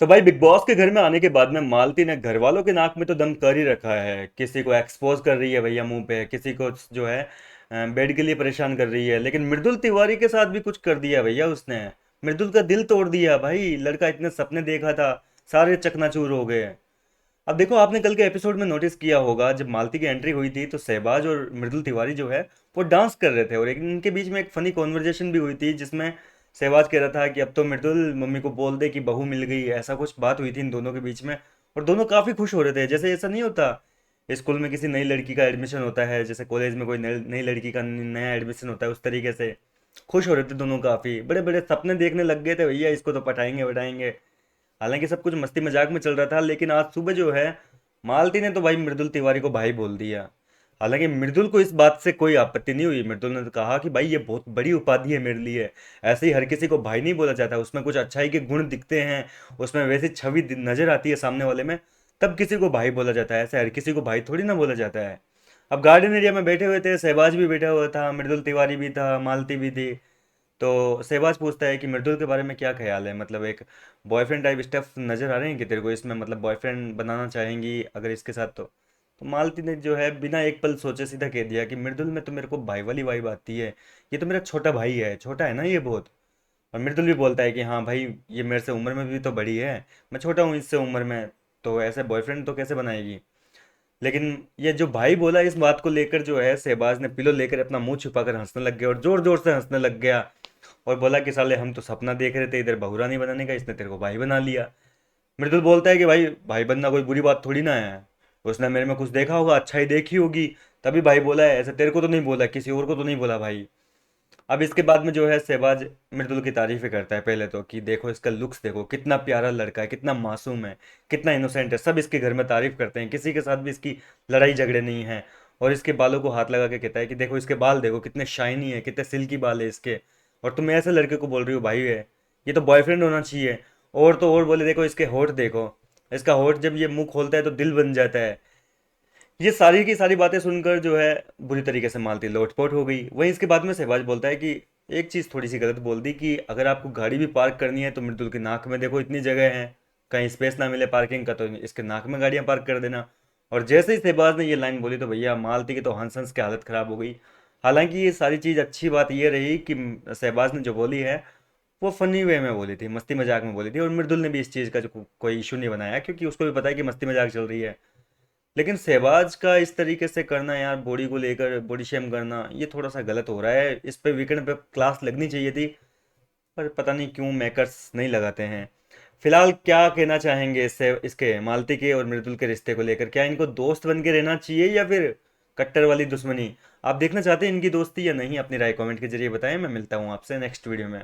तो भाई big boss के घर में आने के बाद में मालती ने घर वालों के नाक में तो दम कर ही रखा है। किसी को एक्सपोज कर रही है भैया मुंह पे, किसी को जो है बेड के लिए परेशान कर रही है। लेकिन मृदुल तिवारी के साथ भी कुछ कर दिया भैया उसने। मृदुल का दिल तोड़ दिया भाई। लड़का इतने सपने देखा था, सारे चकनाचूर हो गए। अब देखो, आपने कल के एपिसोड में नोटिस किया होगा, जब मालती की एंट्री हुई थी तो सहबाज और मृदुल तिवारी जो है वो डांस कर रहे थे, और एक इनके बीच में एक फनी कॉन्वर्जेशन भी हुई थी जिसमें सहबाज कह रहा था कि अब तो मृदुल मम्मी को बोल दे कि बहू मिल गई। ऐसा कुछ बात हुई थी इन दोनों के बीच में, और दोनों काफ़ी खुश हो रहे थे। जैसे ऐसा नहीं होता स्कूल में किसी नई लड़की का एडमिशन होता है, जैसे कॉलेज में कोई नई नई लड़की का नया एडमिशन होता है, उस तरीके से खुश हो रहे थे दोनों। काफ़ी बड़े बड़े सपने देखने लग गए थे भैया, इसको तो पटाएंगे पटाएंगे। हालांकि सब कुछ मस्ती मजाक में चल रहा था, लेकिन आज सुबह जो है मालती ने तो भाई मृदुल तिवारी को भाई बोल दिया। हालांकि मृदुल को इस बात से कोई आपत्ति नहीं हुई। मृदुल ने तो कहा कि भाई ये बहुत बड़ी उपाधि है मेरे लिए। ऐसे ही हर किसी को भाई नहीं बोला जाता, उसमें कुछ अच्छाई के गुण दिखते हैं, उसमें वैसी छवि नजर आती है सामने वाले में, तब किसी को भाई बोला जाता है। ऐसे हर किसी को भाई थोड़ी ना बोला जाता है। अब गार्डन एरिया में बैठे हुए थे, सहबाज भी बैठा हुआ था, मृदुल तिवारी भी था, मालती भी थी। तो सहबाज पूछता है कि मृदुल के बारे में क्या ख्याल है, मतलब एक बॉयफ्रेंड टाइप स्टेप नजर आ रहे हैं कि तेरे को इसमें, मतलब बॉयफ्रेंड बनाना चाहेंगी अगर इसके साथ तो मालती ने जो है बिना एक पल सोचे सीधा कह दिया कि मृदुल में तो मेरे को भाई वाली वाइब आती है। ये तो मेरा छोटा भाई है, छोटा है ना ये बहुत। और मृदुल भी बोलता है कि हाँ भाई, ये मेरे से उम्र में भी तो बड़ी है, मैं छोटा हूँ इससे उम्र में, तो ऐसे बॉयफ्रेंड तो कैसे बनाएगी। लेकिन ये जो भाई बोला, इस बात को लेकर जो है शहबाज ने पिलो लेकर अपना मुंह छुपाकर हंसने लग गया, और जोर जोर से हंसने लग गया। और बोला कि साले हम तो सपना देख रहे थे इधर बहुरानी बनाने का, इसने तेरे को भाई बना लिया। मृदुल बोलता है कि भाई, भाई बनना कोई बुरी बात थोड़ी ना है, उसने मेरे में कुछ देखा होगा, अच्छाई देखी होगी, तभी भाई बोला है। ऐसे तेरे को तो नहीं बोला, किसी और को तो नहीं बोला भाई। अब इसके बाद में जो है शहबाज मृदुल की तारीफें करता है पहले तो, कि देखो इसका लुक्स देखो, कितना प्यारा लड़का है, कितना मासूम है, कितना इनोसेंट है। सब इसके घर में तारीफ करते हैं, किसी के साथ भी इसकी लड़ाई झगड़े नहीं है। और इसके बालों को हाथ लगा के कहता है कि देखो इसके बाल देखो कितने शाइनी है, कितने सिल्की बाल है इसके, और तुम ऐसे लड़के को बोल रही हो भाई है, ये तो बॉयफ्रेंड होना चाहिए। और तो और बोले देखो इसके होठ देखो, इसका होठ जब ये मुंह खोलता है तो दिल बन जाता है। ये सारी की सारी बातें सुनकर जो है बुरी तरीके से मालती लोटपोट हो गई। वहीं इसके बाद में सहबाज बोलता है कि एक चीज़ थोड़ी सी गलत बोल दी, कि अगर आपको गाड़ी भी पार्क करनी है तो मृदुल की नाक में देखो इतनी जगह है, कहीं स्पेस ना मिले पार्किंग का तो इसके नाक में गाड़ियां पार्क कर देना। और जैसे ही सहबाज ने ये लाइन बोली तो भैया मालती की तो हंस हंस की हालत ख़राब हो गई। हालांकि ये सारी चीज़ अच्छी बात ये रही कि सहबाज ने जो बोली है वो फनी वे में बोली थी, मस्ती मजाक में बोली थी, और मृदुल ने भी इस चीज़ का जो कोई इशू नहीं बनाया, क्योंकि उसको भी पता है कि मस्ती मजाक चल रही है। लेकिन सहवाज का इस तरीके से करना यार, बॉडी को लेकर बॉडी शेम करना, ये थोड़ा सा गलत हो रहा है। इस पे वीकेंड पे क्लास लगनी चाहिए थी, पर पता नहीं क्यों मेकर्स नहीं लगाते हैं। फिलहाल क्या कहना चाहेंगे इससे, इसके मालती के और मृदुल के रिश्ते को लेकर? क्या इनको दोस्त बन के रहना चाहिए या फिर कट्टर वाली दुश्मनी? आप देखना चाहते हैं इनकी दोस्ती या नहीं? अपनी राय कमेंट के जरिए बताएं। मैं मिलता हूँ आपसे नेक्स्ट वीडियो में।